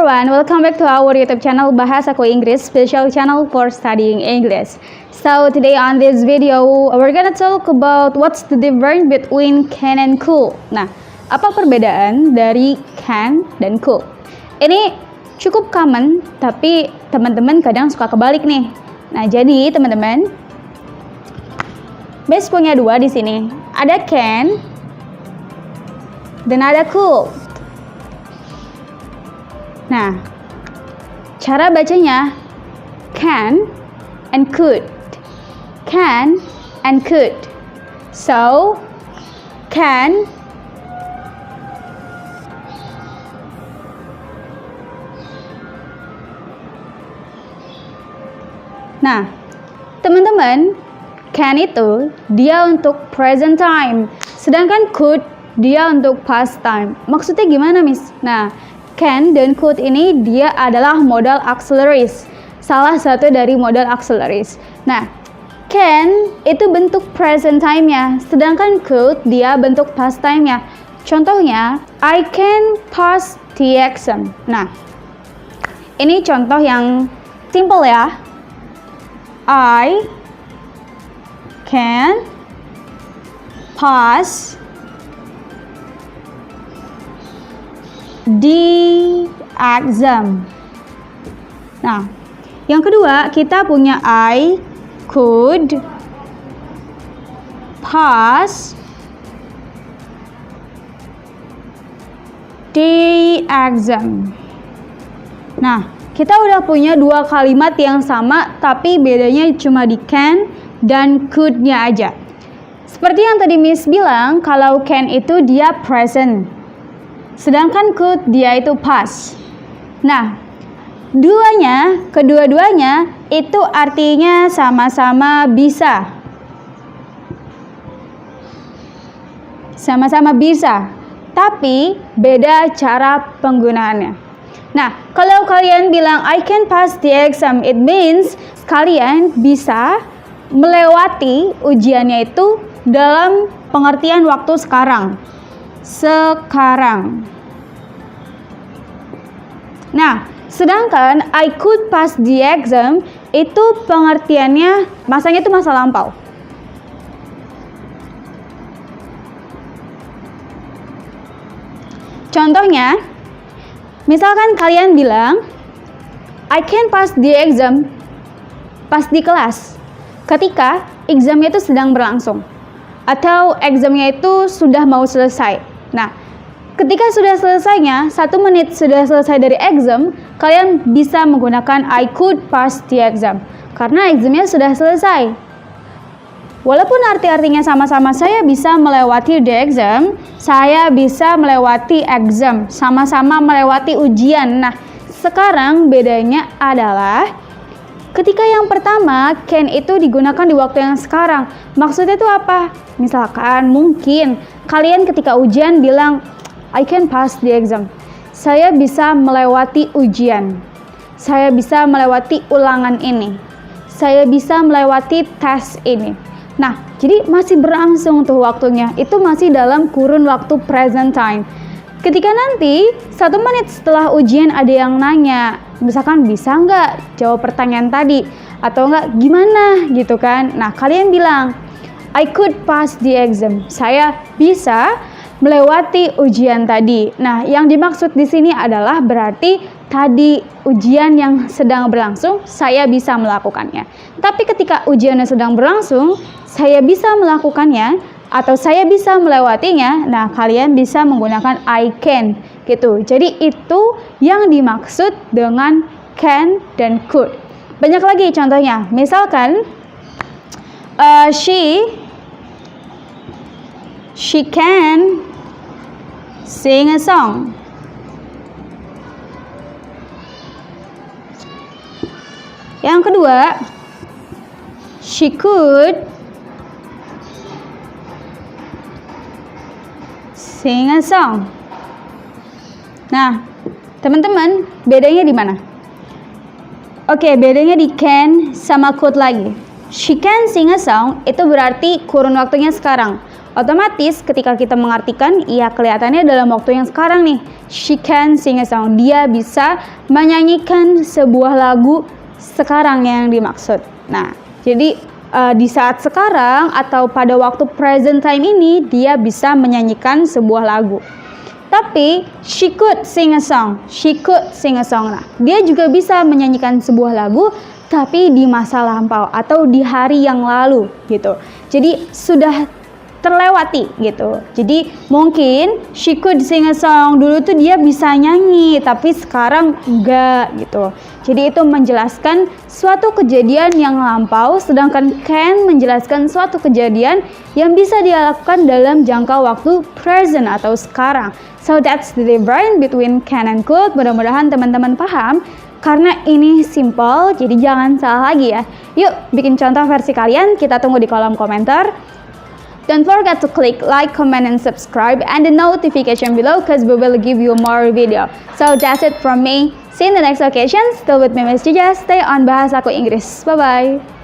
everyone, welcome back to our YouTube channel Bahasaku Inggris, special channel for studying English. So today on this video, we're gonna talk about what's the difference between can and could. Nah, apa perbedaan dari can dan could? Ini cukup common, tapi teman-teman kadang suka kebalik nih. Nah, jadi teman-teman, base punya dua di sini. Ada can dan ada could. Nah, cara bacanya can and could. Can and could. So, can Nah, teman-teman, can itu dia untuk present time, sedangkan could dia untuk past time. Maksudnya gimana, Miss? Nah, can dan could ini dia adalah modal auxiliaries, salah satu dari modal auxiliaries. Nah, can itu bentuk present time-nya, sedangkan could dia bentuk past time-nya. Contohnya, I can pass the exam. Nah, ini contoh yang simple ya. I can pass the exam. Nah, yang kedua kita punya I could pass the exam. Nah, kita udah punya dua kalimat yang sama, tapi bedanya cuma di can dan could-nya aja. Seperti yang tadi Miss bilang, kalau can itu dia present, sedangkan could dia itu past. Nah, kedua-duanya itu artinya sama-sama bisa. Sama-sama bisa, tapi beda cara penggunaannya. Nah, kalau kalian bilang I can pass the exam, it means kalian bisa melewati ujiannya itu dalam pengertian waktu sekarang. Nah, sedangkan I could pass the exam itu pengertiannya masanya itu masa lampau. Contohnya, misalkan kalian bilang I can pass the exam pas di kelas ketika examnya itu sedang berlangsung atau examnya itu sudah mau selesai. Nah, ketika sudah selesainya, 1 menit sudah selesai dari exam, kalian bisa menggunakan I could pass the exam karena examnya sudah selesai. Walaupun arti-artinya sama-sama, saya bisa melewati the exam, saya bisa melewati exam, sama-sama melewati ujian. Nah, sekarang bedanya adalah ketika yang pertama, can itu digunakan di waktu yang sekarang. Maksudnya itu apa? Misalkan mungkin kalian ketika ujian bilang I can pass the exam. Saya bisa melewati ujian. Saya bisa melewati ulangan ini. Saya bisa melewati tes ini. Nah, jadi masih berlangsung tuh waktunya. Itu masih dalam kurun waktu present time. Ketika nanti 1 menit setelah ujian ada yang nanya, misalkan bisa nggak jawab pertanyaan tadi? Atau nggak gimana gitu kan? Nah, kalian bilang, I could pass the exam. Saya bisa melewati ujian tadi. Nah, yang dimaksud di sini adalah berarti tadi ujian yang sedang berlangsung, saya bisa melakukannya. Tapi ketika ujiannya sedang berlangsung, saya bisa melakukannya atau saya bisa melewatinya. Nah, kalian bisa menggunakan I can gitu. Jadi itu yang dimaksud dengan can dan could. Banyak lagi contohnya. Misalkan she can sing a song. Yang kedua, she could sing a song. Nah, teman-teman, bedanya di mana? Oke, bedanya di can sama could lagi. She can sing a song itu berarti kurun waktunya sekarang. Otomatis ketika kita mengartikan, ya kelihatannya dalam waktu yang sekarang nih. She can sing a song. Dia bisa menyanyikan sebuah lagu sekarang yang dimaksud. Nah, jadi di saat sekarang atau pada waktu present time ini, dia bisa menyanyikan sebuah lagu. Tapi she could sing a song. She could sing a song. Nah, dia juga bisa menyanyikan sebuah lagu tapi di masa lampau atau di hari yang lalu gitu. Jadi sudah terlewati gitu. Jadi mungkin she could sing a song, dulu tuh dia bisa nyanyi tapi sekarang enggak gitu. Jadi itu menjelaskan suatu kejadian yang lampau, sedangkan can menjelaskan suatu kejadian yang bisa dia lakukan dalam jangka waktu present atau sekarang. So that's the difference between can and could. Mudah-mudahan teman-teman paham. Karena ini simple, jadi jangan salah lagi ya. Yuk bikin contoh versi kalian, kita tunggu di kolom komentar. Don't forget to click like, comment, and subscribe and the notification below because we will give you more video. So that's it from me. See you in the next occasion. Still with me Miss Jija. Stay on Bahasa Aku Inggris. Bye-bye.